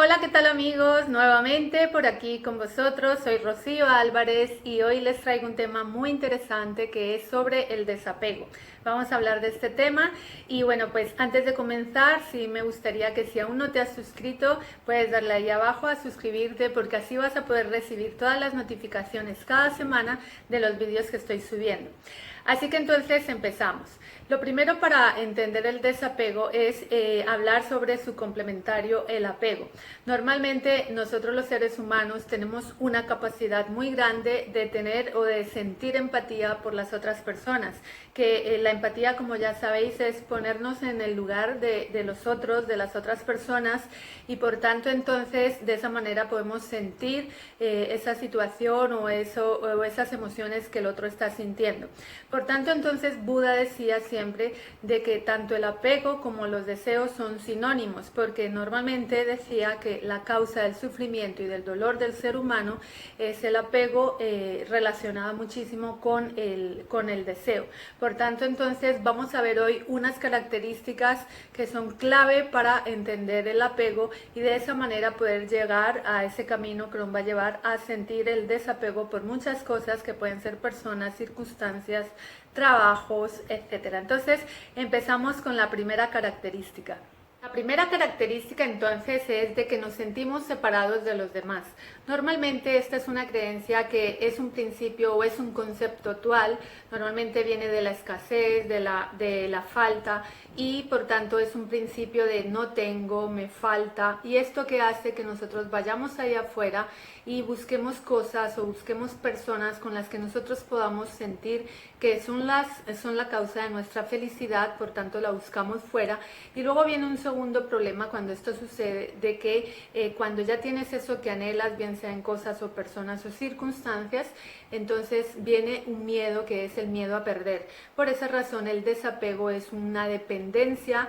Hola, ¿qué tal amigos? Nuevamente por aquí con vosotros, soy Rocío Álvarez y hoy les traigo un tema muy interesante que es sobre el desapego. Vamos a hablar de este tema y bueno, pues antes de comenzar, sí me gustaría que si aún no te has suscrito, puedes darle ahí abajo a suscribirte porque así vas a poder recibir todas las notificaciones cada semana de los vídeos que estoy subiendo. Así que entonces empezamos. Lo primero para entender el desapego es hablar sobre su complementario, el apego. Normalmente nosotros los seres humanos tenemos una capacidad muy grande de tener o de sentir empatía por las otras personas, que la empatía, como ya sabéis, es ponernos en el lugar de los otros, de las otras personas, y por tanto entonces de esa manera podemos sentir esa situación o esas emociones que el otro está sintiendo. Por tanto, entonces Buda decía siempre de que tanto el apego como los deseos son sinónimos, porque normalmente decía que la causa del sufrimiento y del dolor del ser humano es el apego relacionado muchísimo con el deseo. Por tanto, entonces vamos a ver hoy unas características que son clave para entender el apego y de esa manera poder llegar a ese camino que nos va a llevar a sentir el desapego por muchas cosas que pueden ser personas, circunstancias, trabajos, etcétera. Entonces, empezamos con la primera característica. La primera característica entonces es de que nos sentimos separados de los demás. Normalmente esta es una creencia que es un principio o es un concepto actual, normalmente viene de la escasez, de la falta y por tanto es un principio de no tengo, me falta y esto que hace que nosotros vayamos allá afuera y busquemos cosas o busquemos personas con las que nosotros podamos sentir que son la causa de nuestra felicidad, por tanto la buscamos fuera y luego viene un segundo problema cuando esto sucede de que cuando ya tienes eso que anhelas, bien sea en cosas o personas o circunstancias, entonces viene un miedo que es el miedo a perder. Por esa razón el desapego es una dependencia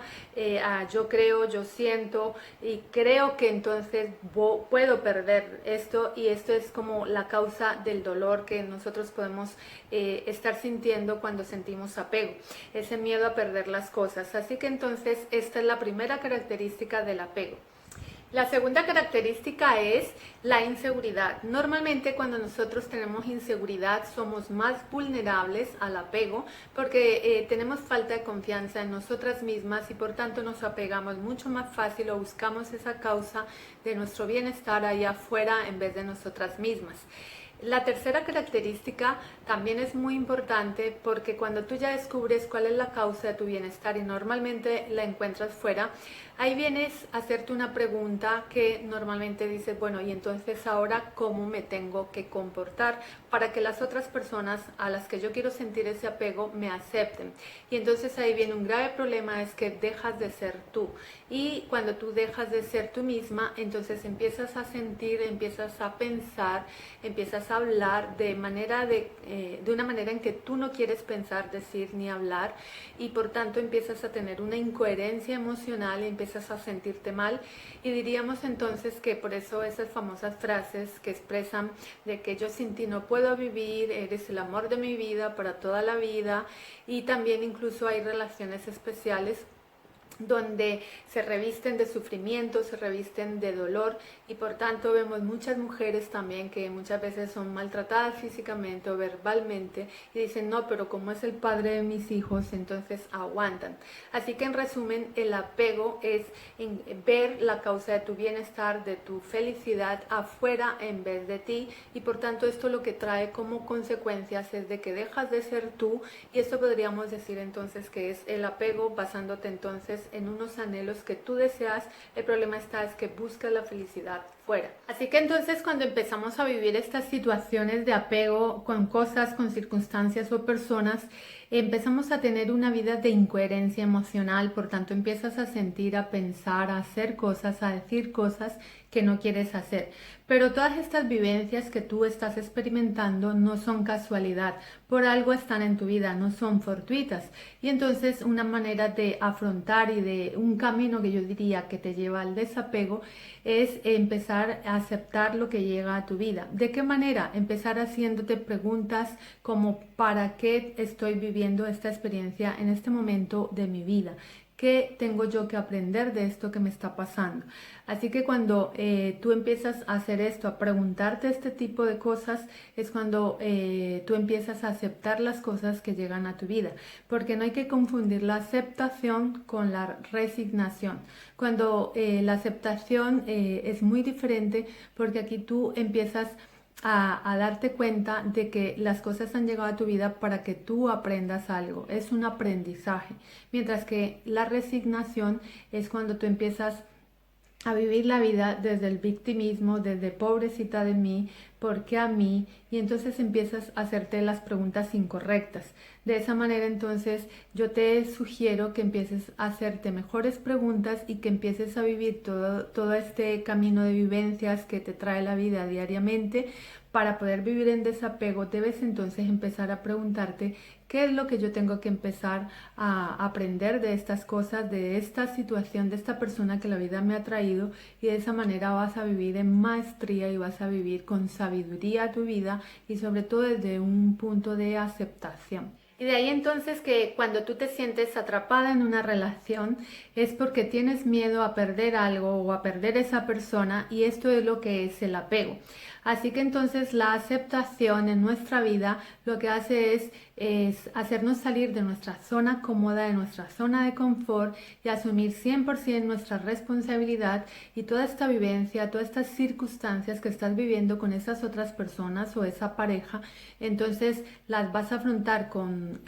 a yo creo, yo siento y creo que entonces puedo perder esto y esto es como la causa del dolor que nosotros podemos estar sintiendo cuando sentimos apego, ese miedo a perder las cosas. Así que entonces esta es la primera característica del apego. La segunda característica es la inseguridad. Normalmente cuando nosotros tenemos inseguridad somos más vulnerables al apego porque tenemos falta de confianza en nosotras mismas y por tanto nos apegamos mucho más fácil o buscamos esa causa de nuestro bienestar allá afuera en vez de nosotras mismas. La tercera característica también es muy importante porque cuando tú ya descubres cuál es la causa de tu bienestar y normalmente la encuentras fuera, ahí vienes a hacerte una pregunta que normalmente dices, bueno, y entonces ahora cómo me tengo que comportar para que las otras personas a las que yo quiero sentir ese apego me acepten. Y entonces ahí viene un grave problema, es que dejas de ser tú. Y cuando tú dejas de ser tú misma, entonces empiezas a sentir, empiezas a pensar, empiezas a hablar de una manera en que tú no quieres pensar, decir ni hablar y por tanto empiezas a tener una incoherencia emocional y empiezas a sentirte mal y diríamos entonces que por eso esas famosas frases que expresan de que yo sin ti no puedo vivir, eres el amor de mi vida para toda la vida y también incluso hay relaciones especiales donde se revisten de sufrimiento, se revisten de dolor y por tanto vemos muchas mujeres también que muchas veces son maltratadas físicamente o verbalmente y dicen no, pero como es el padre de mis hijos, entonces aguantan. Así que en resumen, el apego es en ver la causa de tu bienestar, de tu felicidad afuera en vez de ti y por tanto esto lo que trae como consecuencias es de que dejas de ser tú y esto podríamos decir entonces que es el apego basándote entonces en unos anhelos que tú deseas, el problema está es que buscas la felicidad fuera. Así que entonces cuando empezamos a vivir estas situaciones de apego con cosas, con circunstancias o personas, empezamos a tener una vida de incoherencia emocional, por tanto empiezas a sentir, a pensar, a hacer cosas, a decir cosas que no quieres hacer. Pero todas estas vivencias que tú estás experimentando no son casualidad, por algo están en tu vida, no son fortuitas. Y entonces una manera de afrontar y de un camino que yo diría que te lleva al desapego es empezar a aceptar lo que llega a tu vida. ¿De qué manera? Empezar haciéndote preguntas como ¿para qué estoy viviendo esta experiencia en este momento de mi vida? ¿qué tengo yo que aprender de esto que me está pasando? Así que cuando tú empiezas a hacer esto, a preguntarte este tipo de cosas, es cuando tú empiezas a aceptar las cosas que llegan a tu vida, porque no hay que confundir la aceptación con la resignación. Cuando la aceptación es muy diferente, porque aquí tú empiezas a darte cuenta de que las cosas han llegado a tu vida para que tú aprendas algo. Es un aprendizaje. Mientras que la resignación es cuando tú empiezas a vivir la vida desde el victimismo, desde pobrecita de mí, ¿por qué a mí? Y entonces empiezas a hacerte las preguntas incorrectas. De esa manera entonces yo te sugiero que empieces a hacerte mejores preguntas y que empieces a vivir todo este camino de vivencias que te trae la vida diariamente. Para poder vivir en desapego debes entonces empezar a preguntarte qué es lo que yo tengo que empezar a aprender de estas cosas, de esta situación, de esta persona que la vida me ha traído, y de esa manera vas a vivir en maestría y vas a vivir con sabiduría tu vida y sobre todo desde un punto de aceptación. Y de ahí entonces que cuando tú te sientes atrapada en una relación es porque tienes miedo a perder algo o a perder esa persona, y esto es lo que es el apego. Así que entonces la aceptación en nuestra vida lo que hace es hacernos salir de nuestra zona cómoda, de nuestra zona de confort, y asumir 100% nuestra responsabilidad, y toda esta vivencia, todas estas circunstancias que estás viviendo con esas otras personas o esa pareja, entonces las vas a afrontar con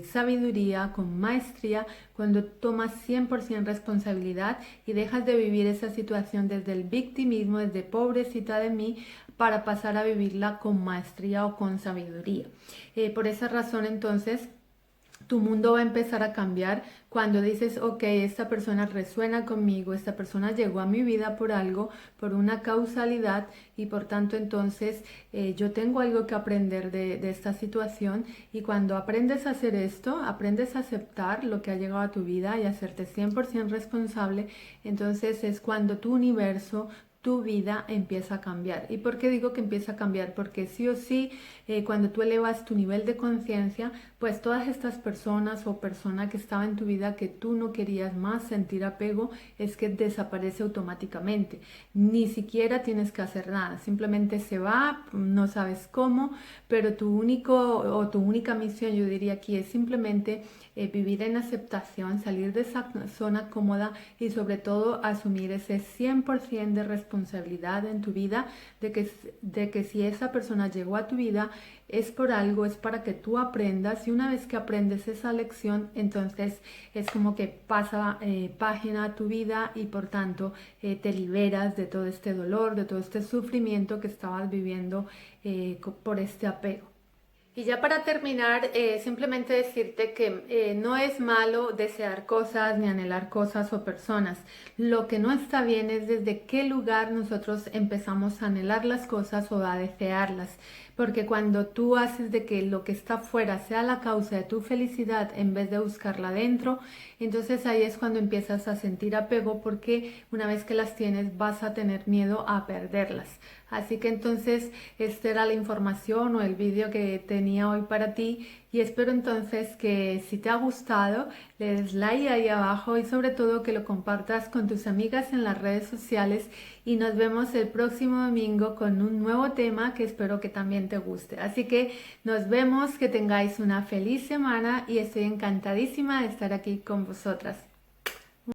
sabiduría, con maestría, cuando tomas 100% responsabilidad y dejas de vivir esa situación desde el victimismo, desde pobrecita de mí, para pasar a vivirla con maestría o con sabiduría. Por esa razón entonces tu mundo va a empezar a cambiar cuando dices, ok, esta persona resuena conmigo, esta persona llegó a mi vida por algo, por una causalidad, y por tanto entonces yo tengo algo que aprender de esta situación. Y cuando aprendes a hacer esto, aprendes a aceptar lo que ha llegado a tu vida y a hacerte 100% responsable, entonces es cuando tu universo, tu vida empieza a cambiar. ¿Y por qué digo que empieza a cambiar? Porque sí o sí, cuando tú elevas tu nivel de conciencia, pues todas estas personas o persona que estaba en tu vida que tú no querías más sentir apego, es que desaparece automáticamente. Ni siquiera tienes que hacer nada, simplemente se va, no sabes cómo, pero tu único o tu única misión, yo diría aquí, es simplemente vivir en aceptación, salir de esa zona cómoda y sobre todo asumir ese 100% de responsabilidad en tu vida, de que si esa persona llegó a tu vida es por algo, es para que tú aprendas, y una vez que aprendes esa lección, entonces es como que pasa página a tu vida, y por tanto te liberas de todo este dolor, de todo este sufrimiento que estabas viviendo por este apego. Y ya para terminar, simplemente decirte que no es malo desear cosas ni anhelar cosas o personas. Lo que no está bien es desde qué lugar nosotros empezamos a anhelar las cosas o a desearlas. Porque cuando tú haces de que lo que está afuera sea la causa de tu felicidad en vez de buscarla dentro, entonces ahí es cuando empiezas a sentir apego, porque una vez que las tienes vas a tener miedo a perderlas. Así que entonces esta era la información o el vídeo que tenía hoy para ti, y espero entonces que si te ha gustado le des like ahí abajo y sobre todo que lo compartas con tus amigas en las redes sociales, y nos vemos el próximo domingo con un nuevo tema que espero que también te guste. Así que nos vemos, que tengáis una feliz semana y estoy encantadísima de estar aquí con vosotras.